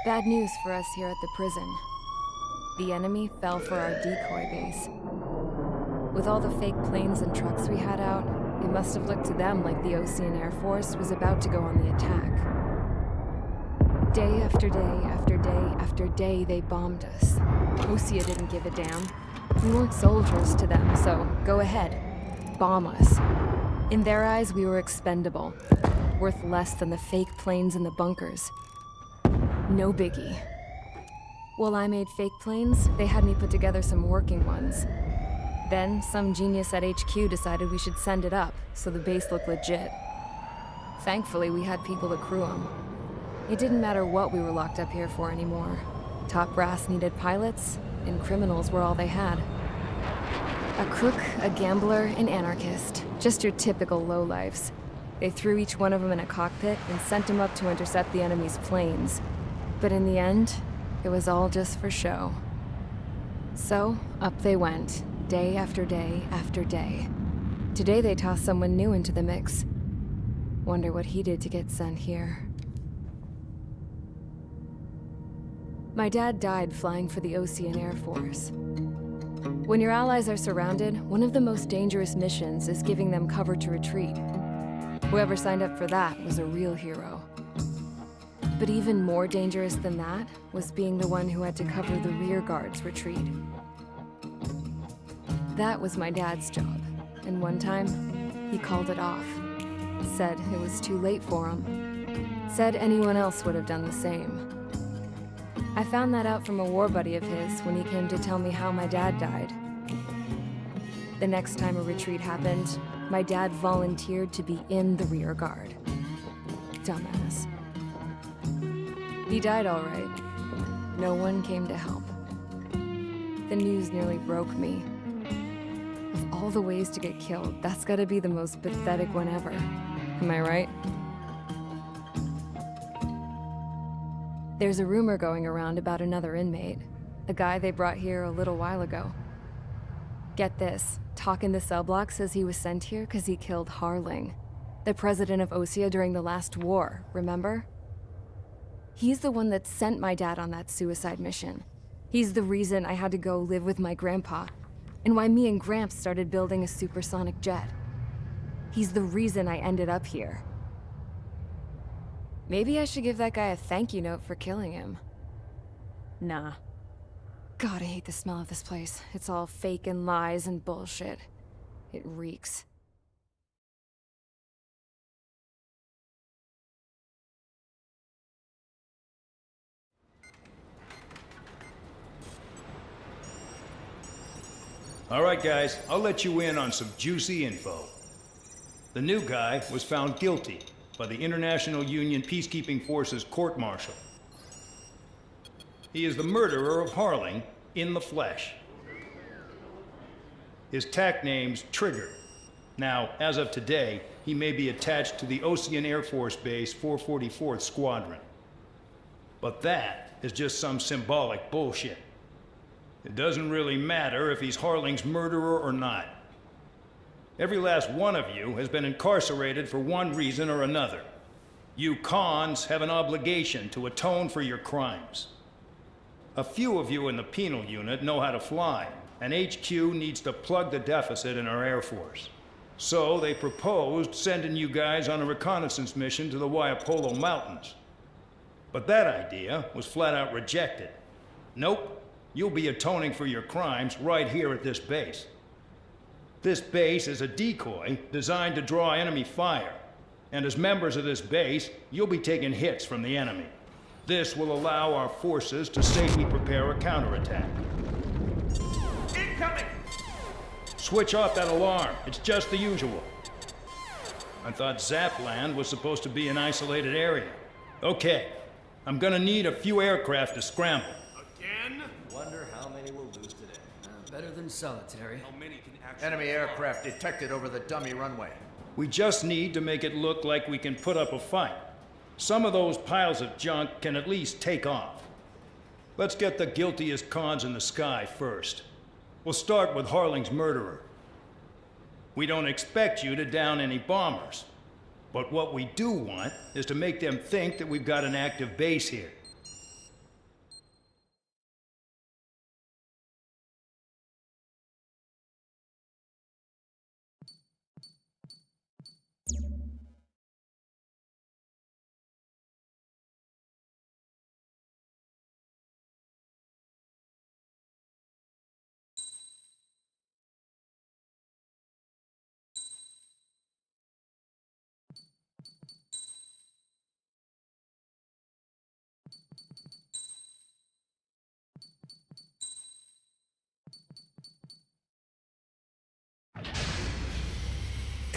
Bad news for us here at the prison. The enemy fell for our decoy base. With all the fake planes and trucks we had out, it must have looked to them like the Ocean Air Force was about to go on the attack. Day after day after day after day, they bombed us. Osea didn't give a damn. We weren't soldiers to them, so go ahead. Bomb us. In their eyes, we were expendable. Worth less than the fake planes in the bunkers. No biggie. While I made fake planes, they had me put together some working ones. Then, some genius at HQ decided we should send it up, so the base looked legit. Thankfully, we had people to crew them. It didn't matter what we were locked up here for anymore. Top brass needed pilots, and criminals were all they had. A crook, a gambler, an anarchist. Just your typical lowlifes. They threw each one of them in a cockpit and sent them up to intercept the enemy's planes. But in the end, it was all just for show. So, up they went, day after day after day. Today they tossed someone new into the mix. Wonder what he did to get sent here. My dad died flying for the Ocean Air Force. When your allies are surrounded, one of the most dangerous missions is giving them cover to retreat. Whoever signed up for that was a real hero. But even more dangerous than that was being the one who had to cover the rear guard's retreat. That was my dad's job, and one time, he called it off. Said it was too late for him. Said anyone else would have done the same. I found that out from a war buddy of his when he came to tell me how my dad died. The next time a retreat happened, my dad volunteered to be in the rear guard. Dumbass. He died all right. No one came to help. The news nearly broke me. Of all the ways to get killed, that's gotta be the most pathetic one ever. Am I right? There's a rumor going around about another inmate. A guy they brought here a little while ago. Get this, talk in the cell block says he was sent here because he killed Harling, the president of Osea during the last war, remember? He's the one that sent my dad on that suicide mission. He's the reason I had to go live with my grandpa, and why me and Gramps started building a supersonic jet. He's the reason I ended up here. Maybe I should give that guy a thank you note for killing him. Nah. God, I hate the smell of this place. It's all fake and lies and bullshit. It reeks. All right, guys, I'll let you in on some juicy info. The new guy was found guilty by the International Union Peacekeeping Forces court-martial. He is the murderer of Harling in the flesh. His TAC name's Trigger. Now, as of today, he may be attached to the Ocean Air Force Base 444th Squadron. But that is just some symbolic bullshit. It doesn't really matter if he's Harling's murderer or not. Every last one of you has been incarcerated for one reason or another. You cons have an obligation to atone for your crimes. A few of you in the penal unit know how to fly, and HQ needs to plug the deficit in our Air Force. So they proposed sending you guys on a reconnaissance mission to the Waiapolo Mountains. But that idea was flat out rejected. Nope. You'll be atoning for your crimes right here at this base. This base is a decoy designed to draw enemy fire. And as members of this base, you'll be taking hits from the enemy. This will allow our forces to safely prepare a counterattack. Incoming! Switch off that alarm. It's just the usual. I thought Zapland was supposed to be an isolated area. Okay, I'm gonna need a few aircraft to scramble. Again? Wonder how many we'll lose today. Better than solitary. How many can actually... Enemy aircraft detected over the dummy runway. We just need to make it look like we can put up a fight. Some of those piles of junk can at least take off. Let's get the guiltiest cons in the sky first. We'll start with Harling's murderer. We don't expect you to down any bombers. But what we do want is to make them think that we've got an active base here.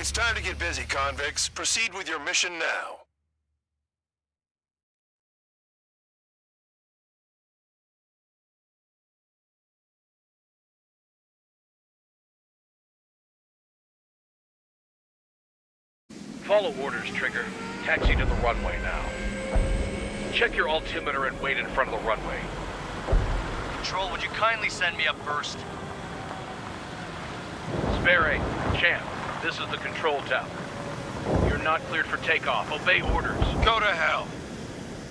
It's time to get busy, convicts. Proceed with your mission now. Follow orders, Trigger. Taxi to the runway now. Check your altimeter and wait in front of the runway. Control, would you kindly send me up first? Spare, Champ, this is the control tower. You're not cleared for takeoff. Obey orders. Go to hell.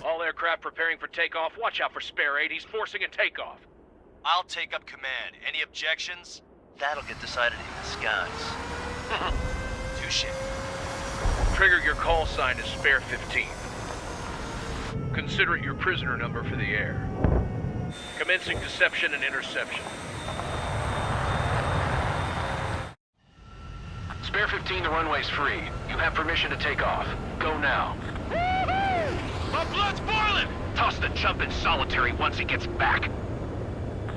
All aircraft preparing for takeoff. Watch out for Spare 8. He's forcing a takeoff. I'll take up command. Any objections? That'll get decided in the skies. Touche. Trigger, your call sign is Spare 15. Consider it your prisoner number for the air. Commencing deception and interception. Spare 15, the runway's free. You have permission to take off. Go now. My blood's boiling! Toss the chump in solitary once he gets back.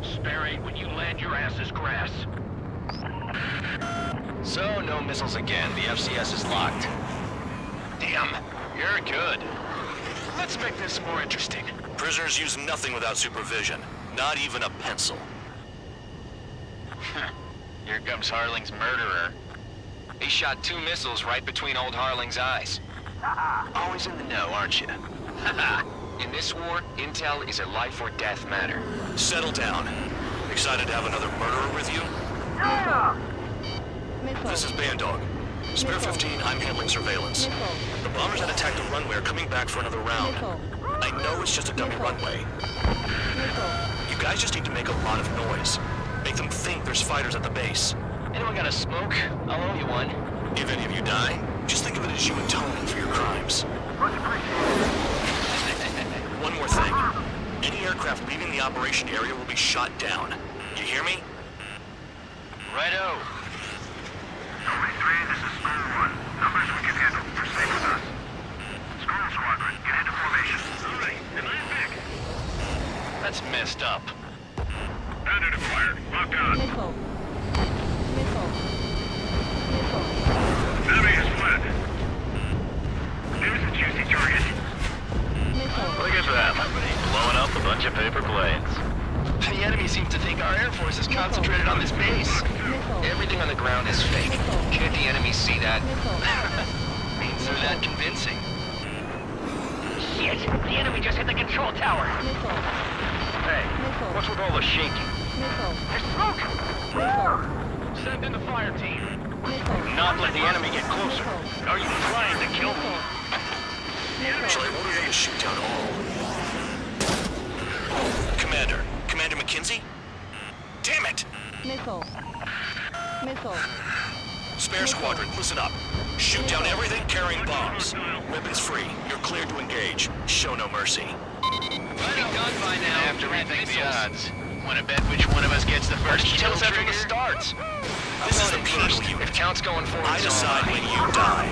Spare 8, when you land, your ass is grass. So, no missiles again. The FCS is locked. Damn, you're good. Let's make this more interesting. Prisoners use nothing without supervision. Not even a pencil. Here comes Harling's murderer. He shot 2 missiles right between old Harling's eyes. Always in the know, aren't you? In this war, intel is a life or death matter. Settle down. Excited to have another murderer with you? This is Bandog. Spare 15, I'm handling surveillance. The bombers that attacked the runway are coming back for another round. I know it's just a dummy runway. You guys just need to make a lot of noise. Make them think there's fighters at the base. Anyone got a smoke? I'll owe you one. If any of you die, just think of it as you atoning for your crimes. One more thing. Any aircraft leaving the operation area will be shot down. You hear me? Righto. Only 3, this is School 1. Numbers we can handle. Proceed with us. School Squadron, get into formation. All right, and land back. That's messed up. Bandit acquired. Locked on. Enemy has fled. There's a juicy target. Look at them. Blowing up a bunch of paper planes. The enemy seems to think our Air Force is concentrated on this base. Everything on the ground is fake. Can't the enemy see that? Means they're that convincing. Shit! The enemy just hit the control tower! Hey, what's with all the shaking? There's smoke! Send in the fire team. Not let the enemy get closer. Are you trying to kill me? Shall I order you to shoot down all? Commander McKenzie? Damn it! Missile. Spare squadron, listen up. Shoot down everything carrying bombs. Weapons free. You're cleared to engage. Show no mercy. Be done by now. I have to rethink the odds. Want to bet which one of us gets the first kill that from the start? This is the penal unit. If count's going forward, I decide when you die.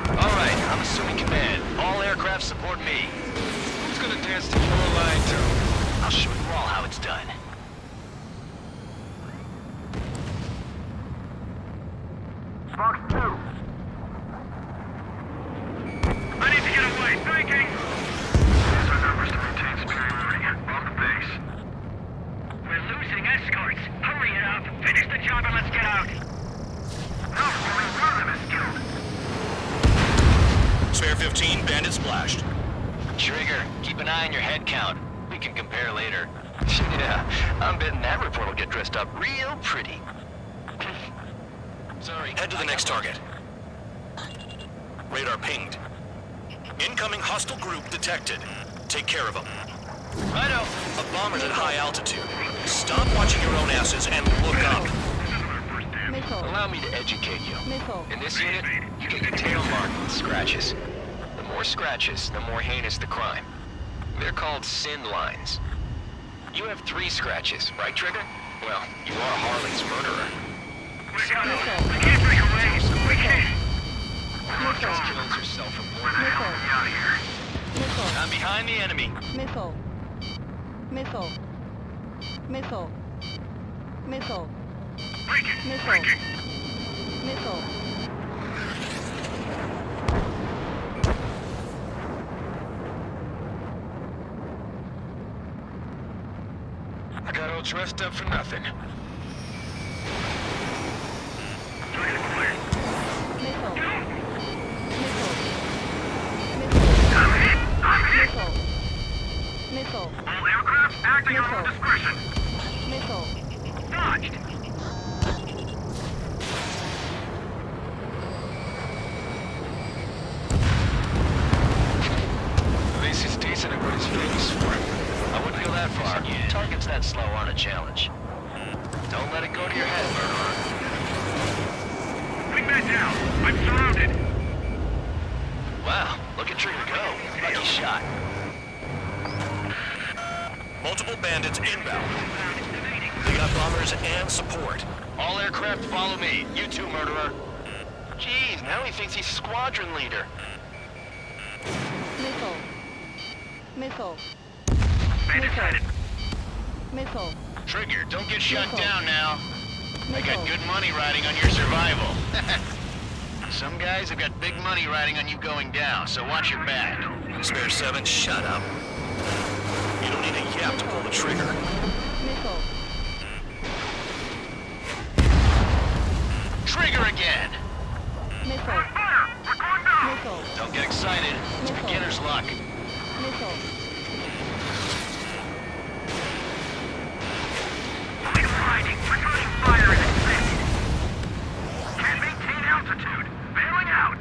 All right, I'm assuming command. All aircraft support me. Who's gonna dance to your line, too? I'll show you all how it's done. Fox 2. I need to get away. Thinking. These are numbers to maintain superiority. Bomb the base. We're losing escorts. Hurry it up. Finish the job and let's get out. No, only one of them is killed. Spare 15, bandit splashed. Trigger, keep an eye on your head count. We can compare later. Yeah, I'm betting that report will get dressed up real pretty. Sorry. Head to the next target. Radar pinged. Incoming hostile group detected. Take care of them. Righto. A bomber's at high altitude. Stop watching your own asses and look up. Allow me to educate you. In this unit, you get your tail marked with scratches. The more scratches, the more heinous the crime. They're called sin lines. You have 3 scratches, right, Trigger? Well, you are Harling's murderer. We got him. We can't break away. We can't. Just kills yourself from Where the hell are we out of here? I'm behind the enemy. Missile. Break it. Break it. I got all dressed up for nothing. Missile. All aircraft acting on your discretion. Missile. Dodged. At least he's decent at what he's famous for. I wouldn't go that far. Targets that slow aren't a challenge. Don't let it go to your head, murderer. Wingman down. I'm surrounded. Wow, look at Trigger go. Lucky shot. Multiple bandits inbound. They got bombers and support. All aircraft follow me. You too, murderer. Jeez, now he thinks he's squadron leader. Missile. Missile. Bandit sighted. Missile. Trigger, don't get shut Missile. down now. I got Missile. good money riding on your survival. Some guys have got big money riding on you going down, so watch your back. Spare 7, shut up. You don't need a yap to pull the trigger. Missile. Trigger again! Missile. Fire! We're going down! Missile. Don't get excited. It's Missile. beginner's luck. Missile. Line riding. Returning fire is expected. Can't maintain altitude. Bailing out.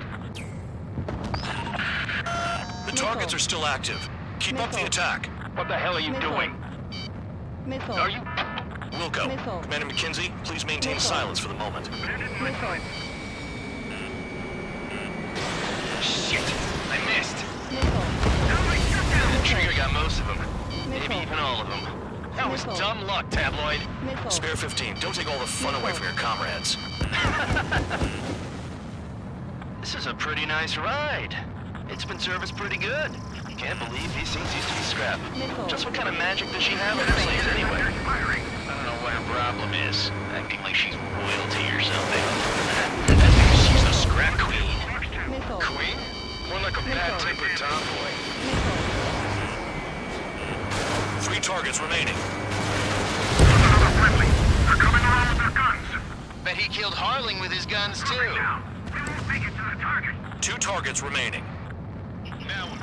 The targets are still active. Keep up the Missile. attack. What the hell are you Missile. doing? Missile. Are you... Wilco, Missile. Commander McKenzie, please maintain Missile. silence for the moment. Missile. Shit! I missed. Missile. Trigger got most of them. Maybe Missile. even all of them. That was Missile. dumb luck, Tabloid. Missile. Spare 15, don't take all the fun away from your comrades. This is a pretty nice ride. It's been serviced pretty good. Can't believe these things used to be scrap. Missile. Just what kind of magic does she have in her sleeves anyway? I don't know what her problem is. Acting like she's royalty or something. I think she's the scrap queen. Missile. Queen? More like a bad-tempered tomboy. Missile. 3 targets remaining. Another friendly. They're coming around with their guns. Bet he killed Harling with his guns too. Now, we won't make it to the target. 2 targets remaining.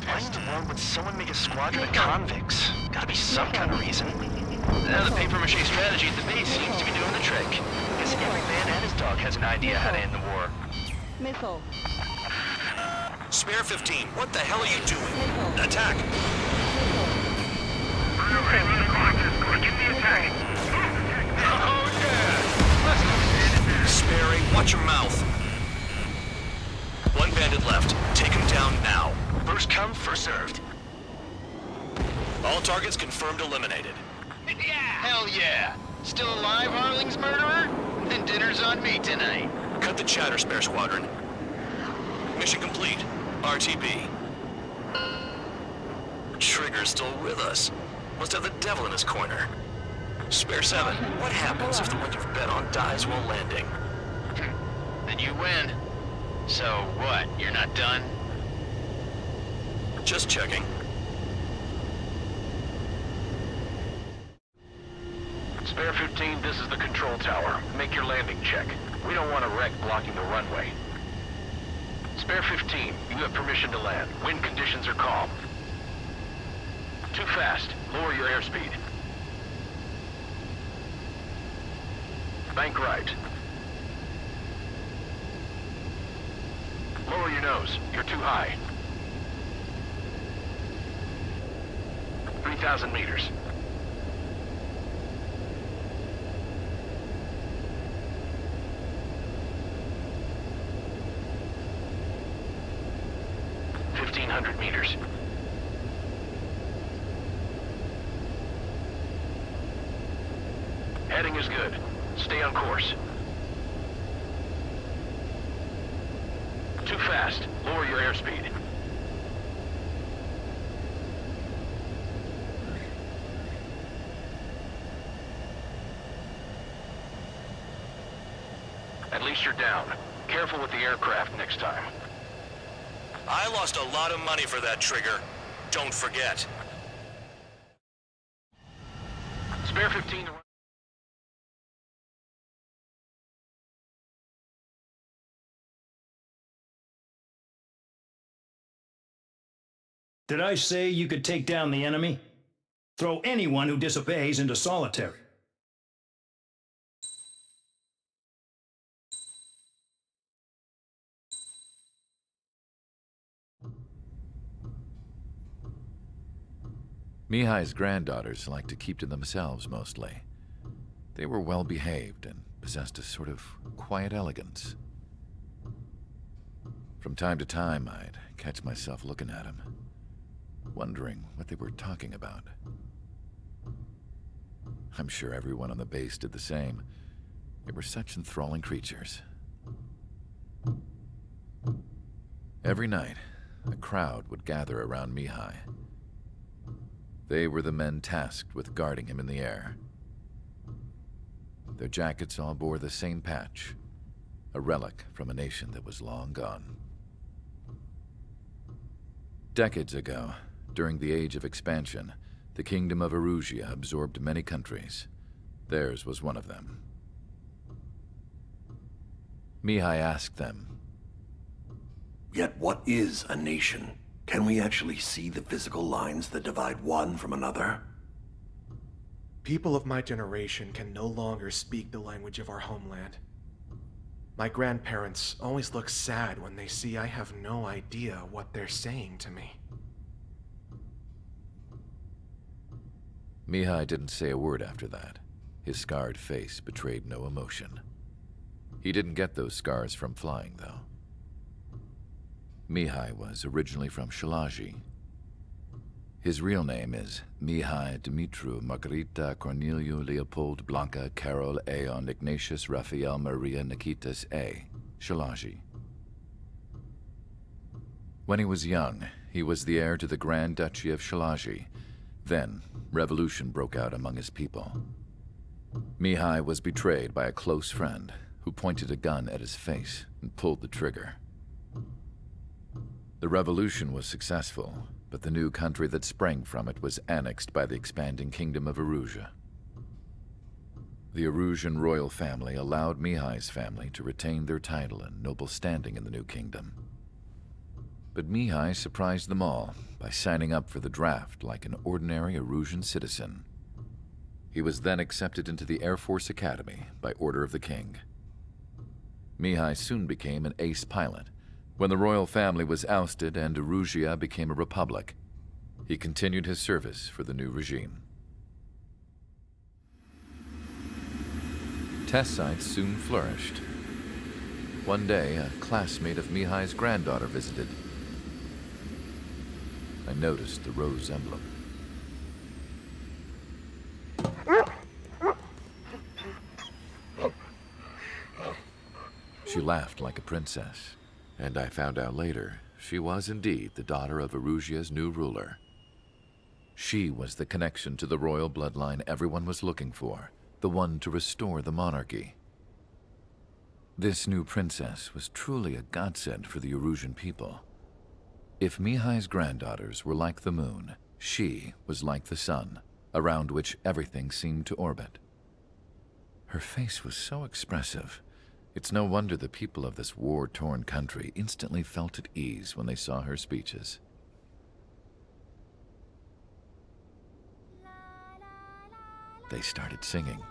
Why in the world would someone make a squadron of convicts? Gotta be some kind of reason. Now the papier-mâché strategy at the base seems to be doing the trick. Guess every man and his dog has an idea how to end the war. Missile. Spare 15, what the hell are you doing? Missile. Attack! Missile. Okay, run across this course. Give me a tag. Oh, yeah! Sperry, watch your mouth. 1 bandit left. Take him down now. First come, first served. All targets confirmed eliminated. Hell yeah! Still alive, Harling's murderer? Then dinner's on me tonight. Cut the chatter, Spare Squadron. Mission complete. RTB. Trigger's still with us. Must have the devil in his corner. Spare 7, what happens if the one you've bet on dies while landing? Then you win. So what, you're not done? Just checking. Spare 15, this is the control tower. Make your landing check. We don't want a wreck blocking the runway. Spare 15, you have permission to land. Wind conditions are calm. Too fast. Lower your airspeed. Bank right. Lower your nose. You're too high. 3,000 meters. meters. Heading is good. Stay on course. Too fast. Lower your airspeed. At least you're down. Careful with the aircraft next time. I lost a lot of money for that trigger. Don't forget. Spare 15 to... Did I say you could take down the enemy? Throw anyone who disobeys into solitary. Mihai's granddaughters liked to keep to themselves mostly. They were well behaved and possessed a sort of quiet elegance. From time to time, I'd catch myself looking at them, wondering what they were talking about. I'm sure everyone on the base did the same. They were such enthralling creatures. Every night, a crowd would gather around Mihai. They were the men tasked with guarding him in the air. Their jackets all bore the same patch, a relic from a nation that was long gone. Decades ago, during the Age of Expansion, the Kingdom of Erusia absorbed many countries. Theirs was one of them. Mihai asked them, "Yet what is a nation? Can we actually see the physical lines that divide one from another?" People of my generation can no longer speak the language of our homeland. My grandparents always look sad when they see I have no idea what they're saying to me. Mihai didn't say a word after that. His scarred face betrayed no emotion. He didn't get those scars from flying, though. Mihai was originally from Shalaji. His real name is Mihai Dumitru Margarita Corneliu Leopold Blanca Carol Aeon Ignatius Raphael Maria Nikitas A. Shalaji. When he was young, he was the heir to the Grand Duchy of Shalaji. Then, revolution broke out among his people. Mihai was betrayed by a close friend who pointed a gun at his face and pulled the trigger. The revolution was successful, but the new country that sprang from it was annexed by the expanding Kingdom of Erusia. The Erusian royal family allowed Mihai's family to retain their title and noble standing in the new kingdom. But Mihai surprised them all by signing up for the draft like an ordinary Erusian citizen. He was then accepted into the Air Force Academy by order of the king. Mihai soon became an ace pilot. When the royal family was ousted and Erusia became a republic, he continued his service for the new regime. Test sites soon flourished. One day, a classmate of Mihai's granddaughter visited. I noticed the rose emblem. She laughed like a princess. And I found out later, she was indeed the daughter of Erusia's new ruler. She was the connection to the royal bloodline everyone was looking for, the one to restore the monarchy. This new princess was truly a godsend for the Erusian people. If Mihai's granddaughters were like the moon, she was like the sun, around which everything seemed to orbit. Her face was so expressive. It's no wonder the people of this war-torn country instantly felt at ease when they saw her speeches. They started singing.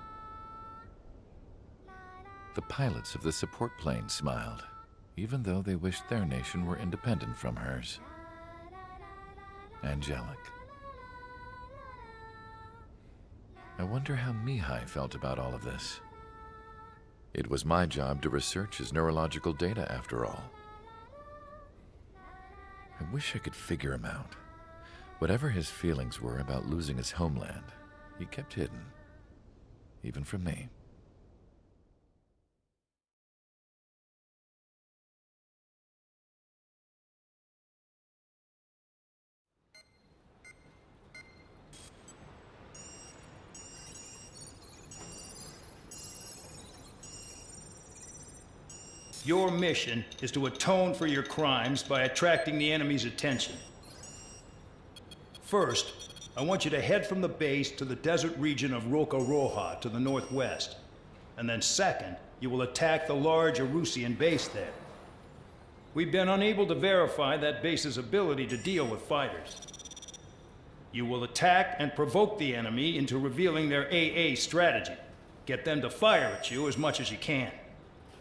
The pilots of the support plane smiled, even though they wished their nation were independent from hers. Angelic. I wonder how Mihai felt about all of this. It was my job to research his neurological data, after all. I wish I could figure him out. Whatever his feelings were about losing his homeland, he kept hidden, even from me. Your mission is to atone for your crimes by attracting the enemy's attention. First, I want you to head from the base to the desert region of Roca Roja to the northwest. And then second, you will attack the large Erusian base there. We've been unable to verify that base's ability to deal with fighters. You will attack and provoke the enemy into revealing their AA strategy. Get them to fire at you as much as you can.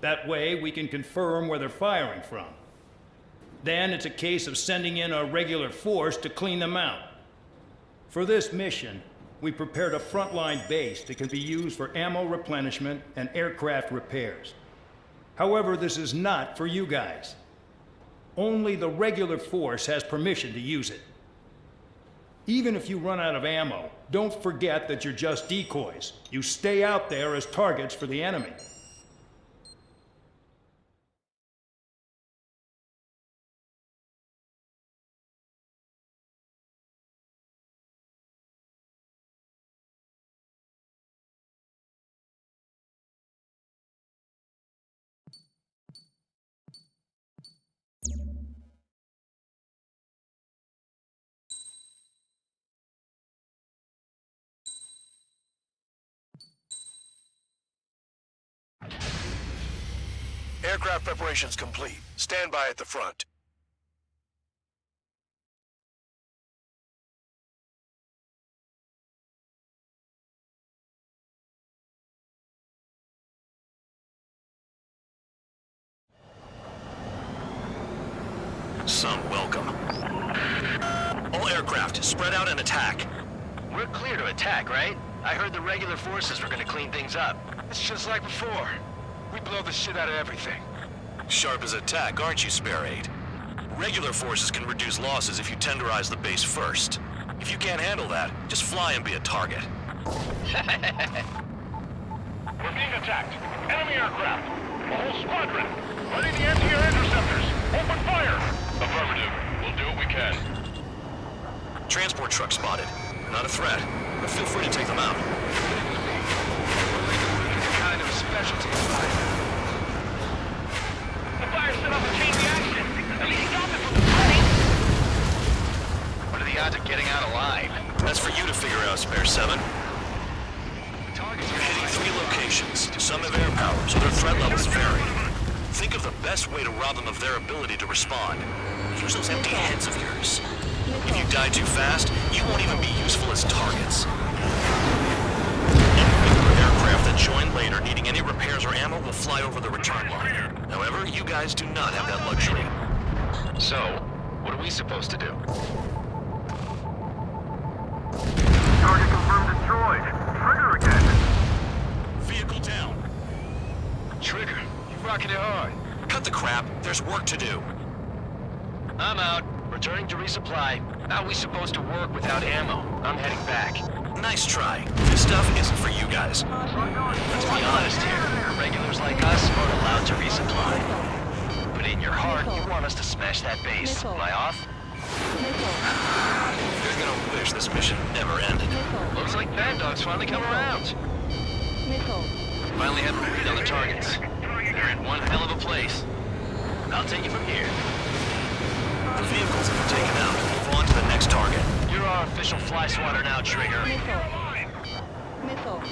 That way, we can confirm where they're firing from. Then it's a case of sending in a regular force to clean them out. For this mission, we prepared a frontline base that can be used for ammo replenishment and aircraft repairs. However, this is not for you guys. Only the regular force has permission to use it. Even if you run out of ammo, don't forget that you're just decoys. You stay out there as targets for the enemy. Aircraft preparations complete. Stand by at the front. Some welcome. All aircraft, spread out and attack. We're clear to attack, right? I heard the regular forces were gonna clean things up. It's just like before. We blow the shit out of everything. Sharp as attack, aren't you, Spare 8? Regular forces can reduce losses if you tenderize the base first. If you can't handle that, just fly and be a target. We're being attacked. Enemy aircraft. A whole squadron. Ready the anti-air interceptors. Open fire. Affirmative. We'll do what we can. Transport truck spotted. Not a threat, but feel free to take them out. Kind of specialty fire. The fire set off a chain reaction. At least stop it from spreading. What are the odds of getting out alive? That's for you to figure out, Spare 7. You're hitting 3 locations. Some have air power, so their threat levels vary. Think of the best way to rob them of their ability to respond. Use those empty heads of yours. If you die too fast, you won't even be useful as targets. Aircraft that join later needing any repairs or ammo will fly over the return line. However, you guys do not have that luxury. So, what are we supposed to do? Target confirmed destroyed. Trigger again. Vehicle down. Trigger, you rocking it hard. Cut the crap. There's work to do. I'm out. Returning to resupply. How are we supposed to work without ammo? I'm heading back. Nice try. This stuff isn't for you guys. Let's be honest here. Regulars like us aren't allowed to resupply. But in your heart, you want us to smash that base. Am I off? You're gonna wish this mission never ended. Looks like Bad Dog's finally come around. Finally have a read on the targets. They're in one hell of a place. I'll take you from here. The vehicles have been taken out. Move on to the next target. You're our official fly swatter now, Trigger.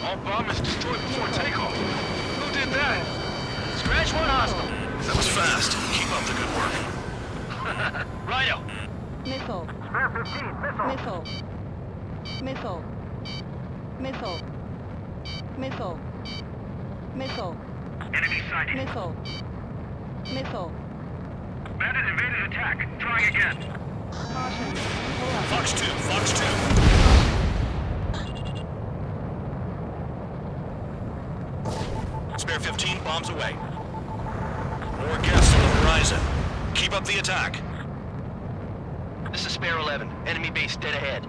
All bombers destroyed before takeoff. Who did that? Scratch one hostile. That was fast. Keep up the good work. Righto. Missile. Spare 15, missile. Missile. Missile. Missile. Missile. Enemy sighted. Missile. Missile. Bandit invaded attack. Try again. Caution. Fox 2, Fox 2. Spare 15 bombs away. More guests on the horizon. Keep up the attack. This is Spare 11. Enemy base dead ahead.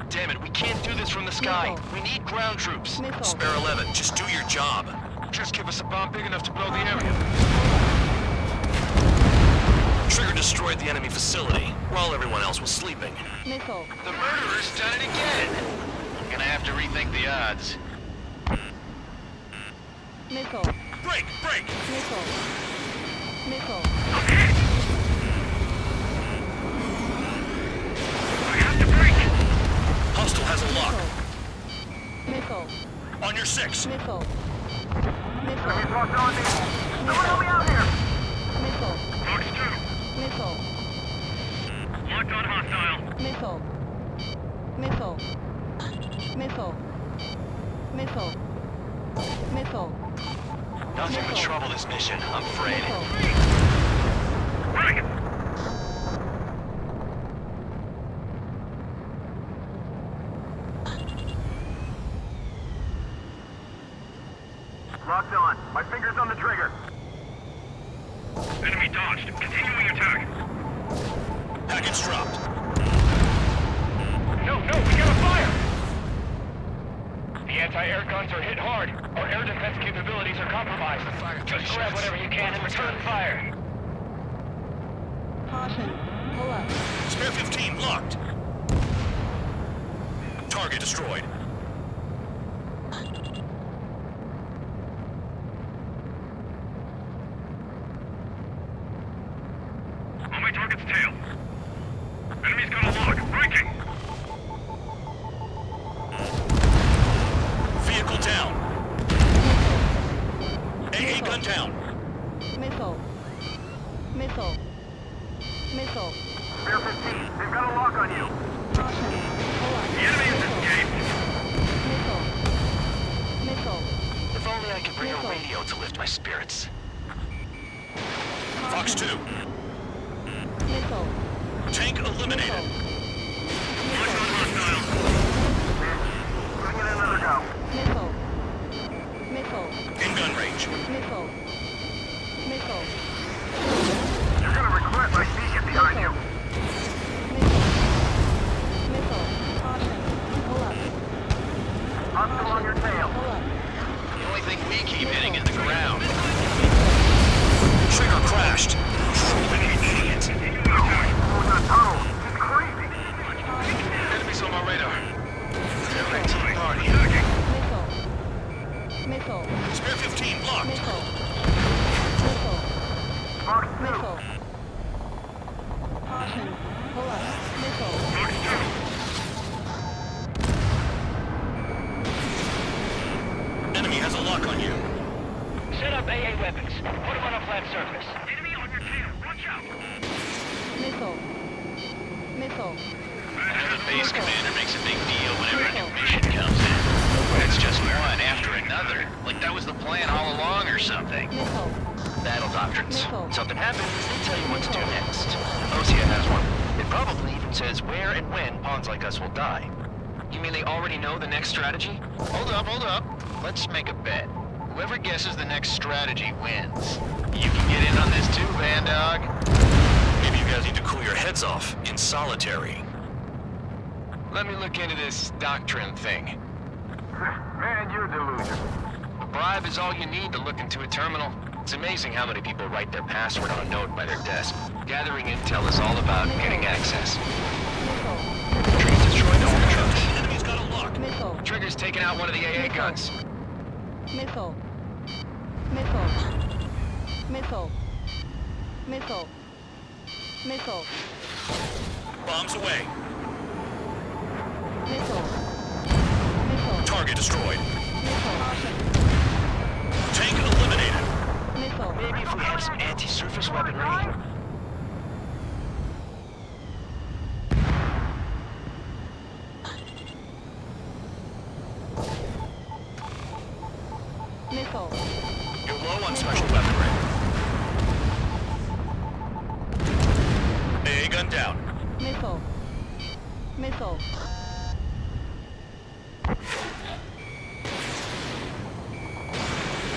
Damn it, we can't do this from the sky. Missile. We need ground troops. Missile. Spare 11, just do your job. Just give us a bomb big enough to blow the area. Trigger destroyed the enemy facility while everyone else was sleeping. Missile. The murderer's done it again. Gonna have to rethink the odds. Missile. Break! Break! Missile. Missile. I have to break. Hostile has a lock. Missile. On your 6. Missile. Missile. Enemies locked on me. Someone help me out here. Missile. Fox 2. Missile. Locked on hostile. Missile. Missile. Missile. Missile. Missile. Nothing would trouble this mission, I'm afraid. Right. Locked on. My finger's on the trigger. Enemy dodged. Continuing attack. Package dropped. No, we got a fire! The anti-air guns are hit hard. Our air defense capabilities are compromised. Just grab whatever you can and return fire. Caution. Pull up. Spare 15 locked. Target destroyed. On my target's tail. Enemy's got a lock. Breaking. Vehicle down. AA gun down. Missile. Missile. Missile. Spare 15. They've got a lock on you. Caution. Pull up. The enemy has escaped. Missile. Missile. If only I could bring a Missile. radio to lift my spirits. Fox 2. Missile. Tank eliminated. Locked on hostile. Giving it another go. Missile. Missile. In gun range. Missile. Missile. You're gonna regret my beacon behind you. Missile. Missile. Caution. Pull up. Hostile on your tail. Pull up. The only thing we keep hitting is the ground. Trigger crashed. An idiot. Continuing attack. Over the tunnel. It's crazy. Enemies on my radar. They're a team party. Missile. Missile. Spare 15 locked. Missile. Missile. Fox 2. Missile. Caution. Pull up. Missile. Fox 2. Enemy has a lock on you. Set up AA weapons. Put them on a flat surface. Enemy on your tail. Watch out. Missile. Missile. The base commander makes a big deal whenever a new mission comes in. But it's just one after another. Like that was the plan all along or something. Missile. Battle doctrines. Missile. Something happens, they tell you what to do next. Osea has one. It probably even says where and when pawns like us will die. You mean they already know the next strategy? Hold up. Let's make a bet. Whoever guesses the next strategy wins. You can get in on this too, Van Dog. Maybe you guys need to cool your heads off in solitary. Let me look into this doctrine thing. Man, you're delusional. A bribe is all you need to look into a terminal. It's amazing how many people write their password on a note by their desk. Gathering intel is all about getting access. Missile. Trees destroyed all the trucks. Enemy's got a lock. Missile. Trigger's taken out one of the AA guns. Missile. Missile. Missile. Missile. Missile. Bombs away. Missile. Missile. Target destroyed. Missile. Tank eliminated. Missile. Maybe if we had some anti-surface weaponry. Missile. You're low on special weaponry. AA gun down. Missile. Missile.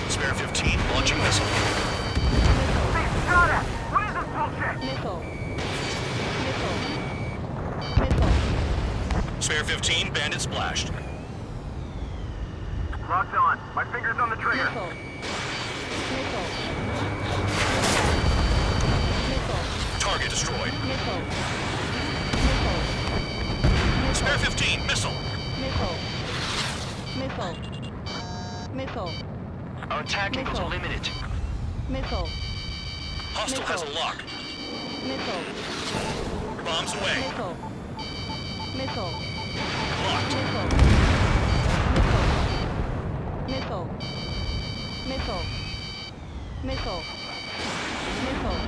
Spare 15 launching missile. Got it! What is this bullshit? Missile. Missile. Missile. Spare 15 bandit splashed. Locked on. My finger's on the trigger. Missile. Missile. Missile. Target destroyed. Missile. Spare 15 missile. Missile. Missile. Missile. Our attack angles are limited. Missile. Hostile has a lock. Missile. Bombs away. Missile. Missile. Locked. Missile. Missile. Missile. Missile. Missile.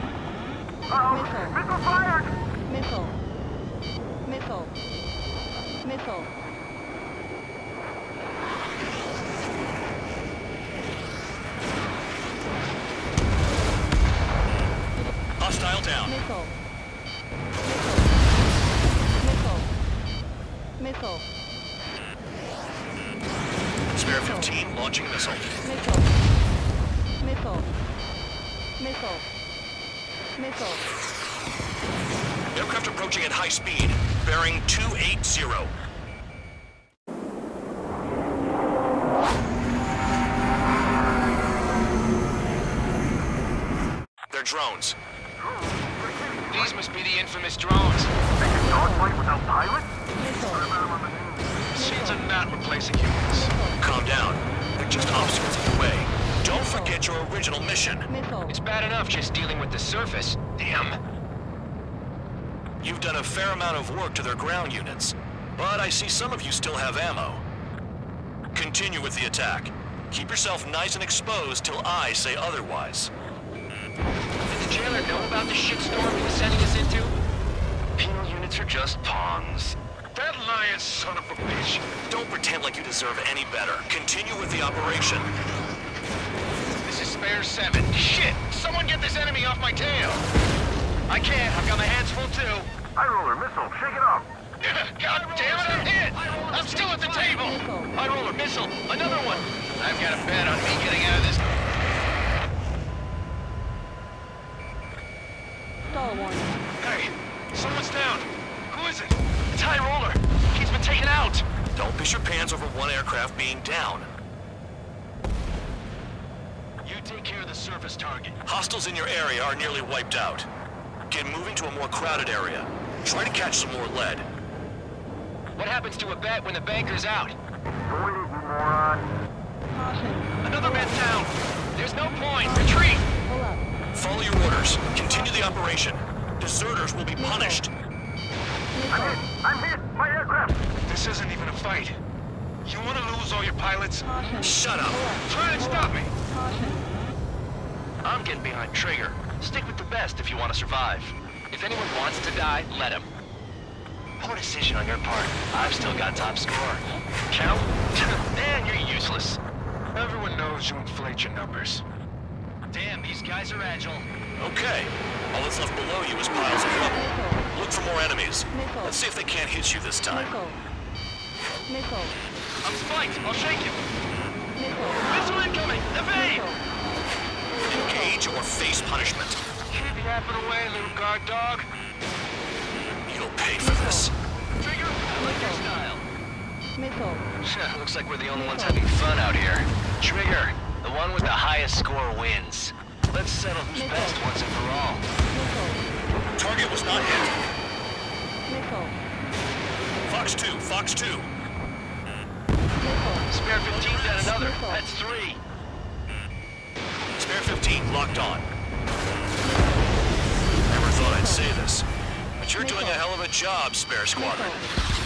Missile fired! Missile. Missile. Missile. Hostile down. Missile. Missile. Missile. Spare 15 launching missile. Missile. Missile. Missile. Missile. Aircraft approaching at high speed, bearing 280. They're drones. These must be the infamous drones. They can dogfight without pilots? Machines are not replacing humans. Calm down. They're just obstacles in the way. Don't forget your original mission. Missile. It's bad enough just dealing with the surface. Damn. You've done a fair amount of work to their ground units, but I see some of you still have ammo. Continue with the attack. Keep yourself nice and exposed till I say otherwise. Did the jailer know about the shitstorm he was sending us into? Penal units are just pawns. That lying son of a bitch! Don't pretend like you deserve any better. Continue with the operation. This is Spare 7. Shit! Someone get this enemy off my tail! I can't. I've got my hands full too. High roller missile, shake it off! God damn it, I'm hit! I'm still at the table! High roller missile, another one! I've got a bet on me getting out of this. Stall warning. Hey, someone's down. Who is it? It's High Roller. He's been taken out. Don't piss your pants over one aircraft being down. You take care of the surface target. Hostiles in your area are nearly wiped out. Get moving to a more crowded area. Try to catch some more lead. What happens to a bet when the banker's out? Avoid it, you moron! Caution. Another man down. There's no point. Retreat. Pull up. Follow your orders. Continue the operation. Deserters will be punished. Missile. I'm hit! My aircraft! This isn't even a fight. You want to lose all your pilots? Caution. Shut up. Pull up. Try and stop me. Caution. I'm getting behind Trigger. Stick with the best if you want to survive. If anyone wants to die, let him. Poor decision on your part. I've still got top score. Count? Man, you're useless. Everyone knows you inflate your numbers. Damn, these guys are agile. Okay. All that's left below you is piles of rubble. Look for more enemies. Missile. Let's see if they can't hit you this time. Missile. Missile. I'm spiked. I'll shake you. Missile. Missile incoming. Evade! Engage or face punishment. Keep yapping away, little guard dog. You'll pay for this. Trigger, I like your style. Missile. Looks like we're the only ones having fun out here. Trigger, the one with the highest score wins. Let's settle who's best once and for all. Missile. Target was not hit. Missile. Fox 2, Fox 2. Missile. Spare 15 down another. Missile. That's 3. Spare 15 locked on. Never thought I'd say this, but you're doing a hell of a job, Spare Squadron.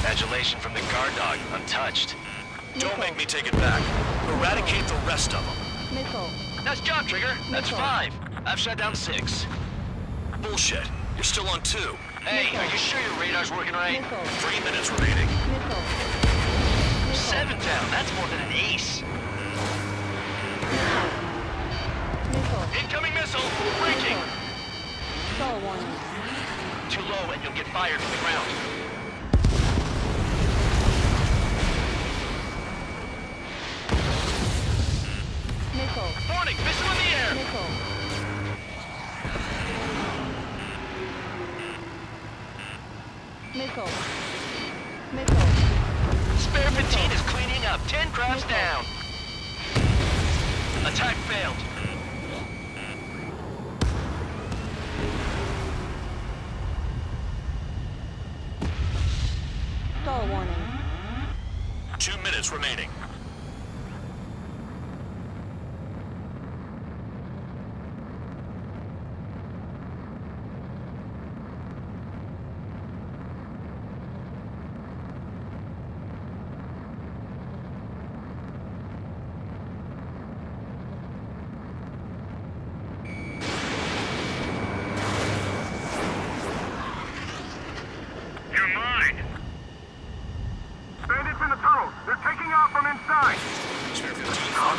Adulation from the guard dog, untouched. Don't make me take it back. Eradicate the rest of them. Missile. Nice job, Trigger. That's 5. I've shut down 6. Bullshit. You're still on 2. Hey, are you sure your radar's working right? Missile. 3 minutes remaining. Missile. 7 down. That's more than an ace. Missile. Incoming missile. Breaking. Stall warning. Too low and you'll get fired from the ground. Missile. Warning, missile in the air. Missile. Missile. Missile. Spare 15 is cleaning up. 10 crafts down. Attack failed. Stall warning. 2 minutes remaining.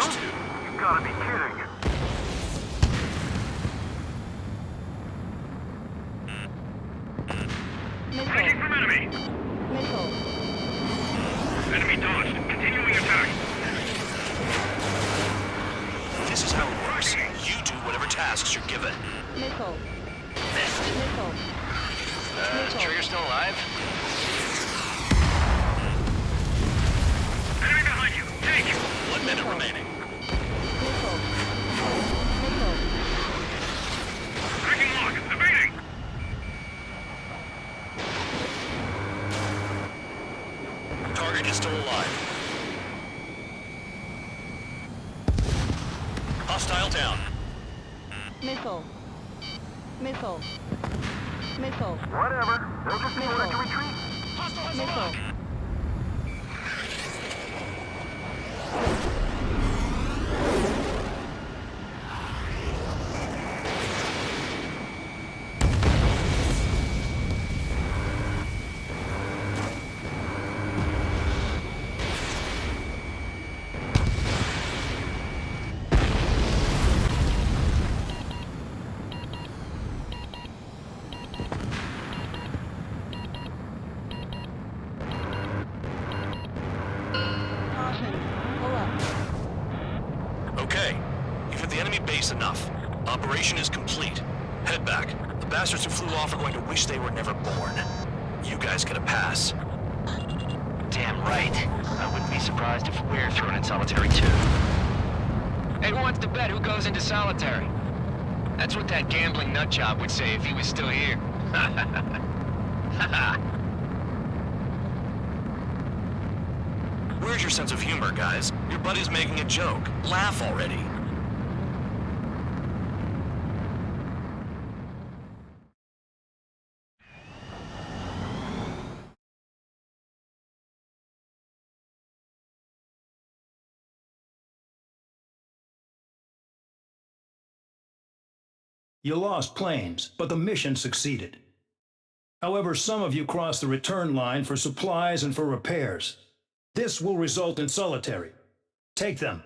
supposed to. You gotta be kidding. Taking from enemy. Missile. Enemy dodged. Continuing attack. This is how it works. You do whatever tasks you're given. Missile. Missed. Missile. Trigger still alive? Enemy behind you. Take. 1 minute remaining. Missile. Missile. Breaking lock. Evading. Target is still alive. Hostile down. Missile. Missile. Missile. Whatever. They'll just be ordered to retreat. Missile. Caution. Pull up. Okay. You've hit the enemy base enough. Operation is complete. Head back. The bastards who flew off are going to wish they were never born. You guys get a pass. Damn right. I wouldn't be surprised if we're thrown in solitary too. Hey, who wants to bet who goes into solitary? That's what that gambling nutjob would say if he was still here. Where's your sense of humor, guys? Your buddy's making a joke. Laugh already. You lost planes, but the mission succeeded. However, some of you crossed the return line for supplies and for repairs. This will result in solitary. Take them